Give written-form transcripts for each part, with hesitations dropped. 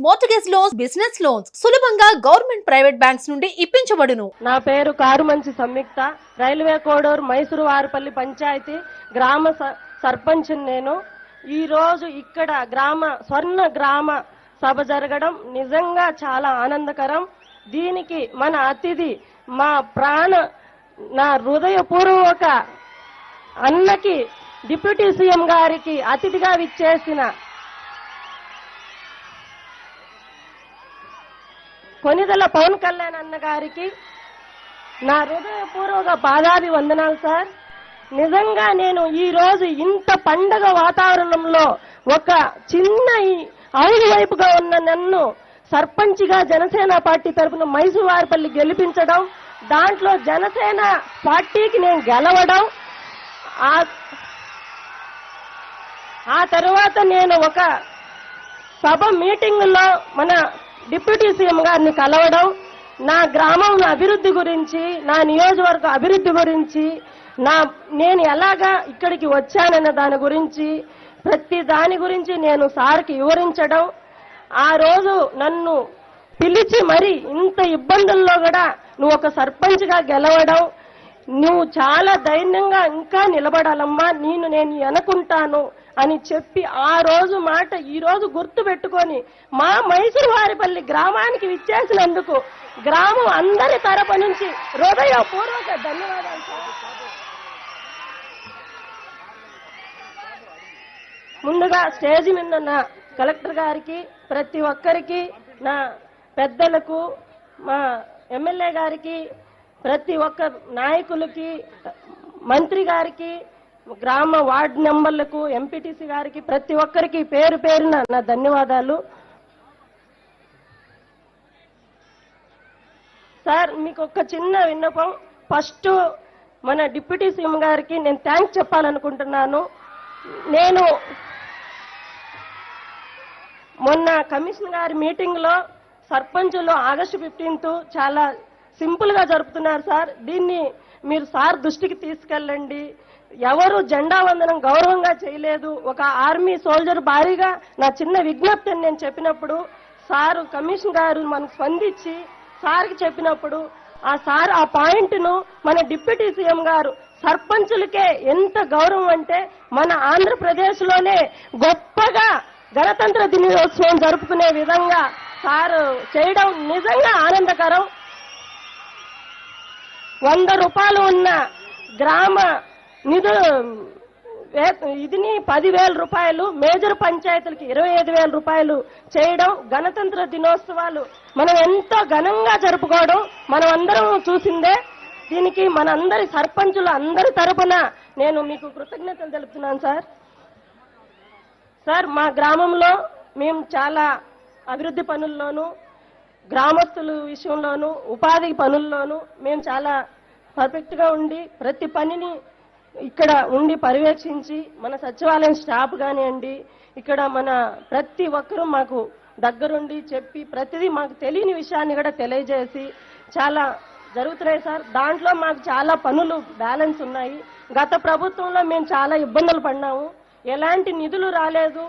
Mortgage loans, business loans సులభంగా government private banks నుండి ఇప్పించబడును. నా పేరు కారుమంచి సంయుక్త. రైల్వే కోడూరు మైసూరు వారిపల్లి పంచాయతీ గ్రామ సర్పంచ్. నేను ఈ రోజు ఇక్కడ స్వర్ణ గ్రామ సభ జరగడం నిజంగా చాలా ఆనందకరం. దీనికి మన అతిథి నా హృదయపూర్వక అన్నకి డిప్యూటీ సీఎం గారికి అతిథిగా విచ్చేసిన కొనిదెల పవన్ కళ్యాణ్ అన్న గారికి నా హృదయపూర్వక పాదాభి వందనాలు సార్. నిజంగా నేను ఈ రోజు ఇంత పండగ వాతావరణంలో ఒక చిన్న అడుగు వైపుగా ఉన్న నన్ను సర్పంచ్గా జనసేన పార్టీ తరఫున మైసూరు వారిపల్లి గెలిపించడం, దాంట్లో జనసేన పార్టీకి నేను గెలవడం, ఆ తర్వాత నేను ఒక సభ మీటింగుల్లో మన డిప్యూటీ సీఎం గారిని కలవడం, నా గ్రామం అభివృద్ధి గురించి, నా నియోజకవర్గ అభివృద్ధి గురించి, నేను ఎలాగా ఇక్కడికి వచ్చానన్న దాని గురించి, ప్రతి దాని గురించి నేను సార్కి వివరించడం, ఆ రోజు నన్ను పిలిచి మరి ఇంత ఇబ్బందుల్లో కూడా నువ్వు ఒక సర్పంచ్గా గెలవడం, నువ్వు చాలా ధైర్యంగా ఇంకా నిలబడాలమ్మా, నేను అనుకుంటాను అని చెప్పి ఆ రోజు మాట ఈ రోజు గుర్తు పెట్టుకొని మా మైసూరు వారిపల్లి గ్రామానికి విచ్చేసినందుకు గ్రామం అందరి తరపు నుంచి హృదయపూర్వక ధన్యవాదాలు సార్. ముందుగా స్టేజ్ మీద ఉన్న కలెక్టర్ గారికి, ప్రతి ఒక్కరికి, నా పెద్దలకు, మా ఎమ్మెల్యే గారికి, ప్రతి ఒక్క నాయకులకి, మంత్రి గారికి, గ్రామ వార్డు మెంబర్లకు, ఎంపీటీసీ గారికి, ప్రతి ఒక్కరికి పేరు పేరున నా ధన్యవాదాలు సార్. మీకు ఒక చిన్న విన్నపం. ఫస్ట్ మన డిప్యూటీ సీఎం గారికి నేను థ్యాంక్స్ చెప్పాలనుకుంటున్నాను. నేను మొన్న కమిషన్ గారి మీటింగ్ లో సర్పంచులు ఆగస్టు 15 చాలా సింపుల్ గా జరుపుతున్నారు సార్. దీన్ని మీరు సార్ దృష్టికి తీసుకెళ్ళండి. ఎవరు జెండా వందనం గౌరవంగా చేయలేదు. ఒక ఆర్మీ సోల్జర్ భారీగా నా చిన్న విజ్ఞప్తిని నేను చెప్పినప్పుడు సారు కమిషన్ గారు మనకు స్పందించి సార్కి చెప్పినప్పుడు ఆ పాయింట్ ను మన డిప్యూటీ సీఎం గారు సర్పంచులకే ఎంత గౌరవం అంటే మన ఆంధ్రప్రదేశ్ లోనే గొప్పగా గణతంత్ర దినోత్సవం జరుపుకునే విధంగా సారు చేయడం నిజంగా ఆనందకరం. 100 రూపాయలు ఉన్న గ్రామ ఇదిని 10,000 రూపాయలు, మేజర్ పంచాయతీలకి 25,000 రూపాయలు చేయడం, గణతంత్ర దినోత్సవాలు మనం ఎంతో ఘనంగా జరుపుకోవడం మనం అందరం చూసిందే. దీనికి మనందరి సర్పంచులు అందరి తరపున నేను మీకు కృతజ్ఞతలు తెలుపుతున్నాను సార్. సార్, మా గ్రామంలో మేము చాలా అభివృద్ధి పనుల్లోనూ, గ్రామస్తుల విషయంలోనూ, ఉపాధి పనుల్లోనూ మేము చాలా పర్ఫెక్ట్గా ఉండి ప్రతి పనిని ఇక్కడ ఉండి పర్యవేక్షించి, మన సచివాలయం స్టాఫ్ కానివ్వండి, ఇక్కడ మన ప్రతి ఒక్కరూ మాకు దగ్గరుండి చెప్పి ప్రతిదీ మాకు తెలియని విషయాన్ని కూడా తెలియజేసి చాలా జరుగుతున్నాయి సార్. దాంట్లో మాకు చాలా పనులు బ్యాలెన్స్ ఉన్నాయి. గత ప్రభుత్వంలో మేము చాలా ఇబ్బందులు పడినాము. ఎలాంటి నిధులు రాలేదు.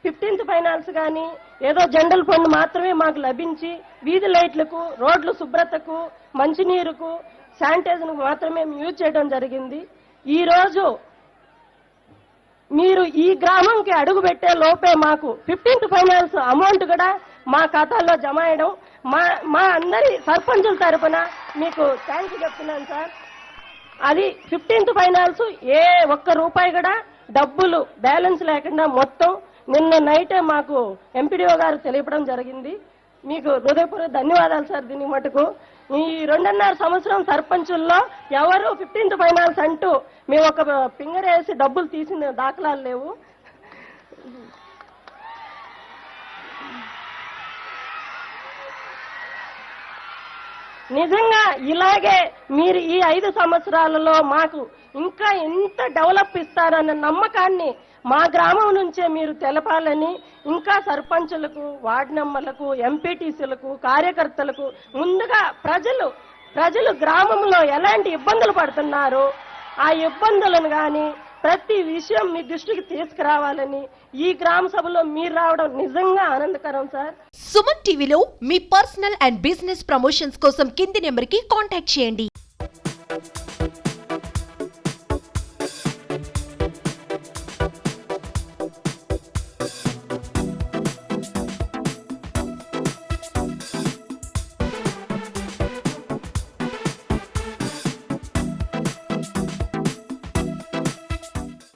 15th ఫైనాన్స్ కానీ ఏదో జనరల్ ఫండ్ మాత్రమే మాకు లభించి వీధి లైట్లకు, రోడ్లు శుభ్రతకు, మంచినీరుకు, శానిటైజర్కు మాత్రమే యూజ్ చేయడం జరిగింది. ఈ రోజు మీరు ఈ గ్రామంకి అడుగు పెట్టే లోపే మాకు 15th ఫైనాన్స్ అమౌంట్ కూడా మా ఖాతాల్లో జమ అయ్యడం మా అందరి సర్పంచుల తరఫున మీకు థ్యాంక్స్ చెప్తున్నాను సార్. అది 15th ఫైనాన్స్ ఏ ఒక్క రూపాయి కూడా డబ్బులు బ్యాలెన్స్ లేకుండా మొత్తం నిన్న నైటే మాకు ఎంపీడీఓ గారు తెలియపడం జరిగింది. మీకు హృదయపూర్వక ధన్యవాదాలు సార్. దీనికి మటుకు ఈ 2.5 సంవత్సరం సర్పంచుల్లో ఎవరు 15th ఫైనాన్స్ అంటూ మేము ఒక ఫింగర్ వేసి డబ్బులు తీసిన దాఖలాలు లేవు. నిజంగా ఇలాగే మీరు ఈ 5 సంవత్సరాలలో మాకు ఇంకా ఎంత డెవలప్ ఇస్తారన్న నమ్మకాన్ని మా గ్రామం నుంచే మీరు తెలపాలని, ఇంకా సర్పంచులకు, వార్డు మెంబర్లకు, ఎంపీటీసీలకు, కార్యకర్తలకు ముందుగా ప్రజలు గ్రామంలో ఎలాంటి ఇబ్బందులు పడుతున్నారు ఆ ఇబ్బందులను కానీ ప్రతి విషయం మీ దృష్టికి తీసుకురావాలని ఈ గ్రామ సభలో మీరు రావడం నిజంగా ఆనందకరం సార్. సుమన్ టీవీలో మీ పర్సనల్ అండ్ బిజినెస్ ప్రమోషన్స్ కోసం కింది నెంబర్కి కాంటాక్ట్ చేయండి.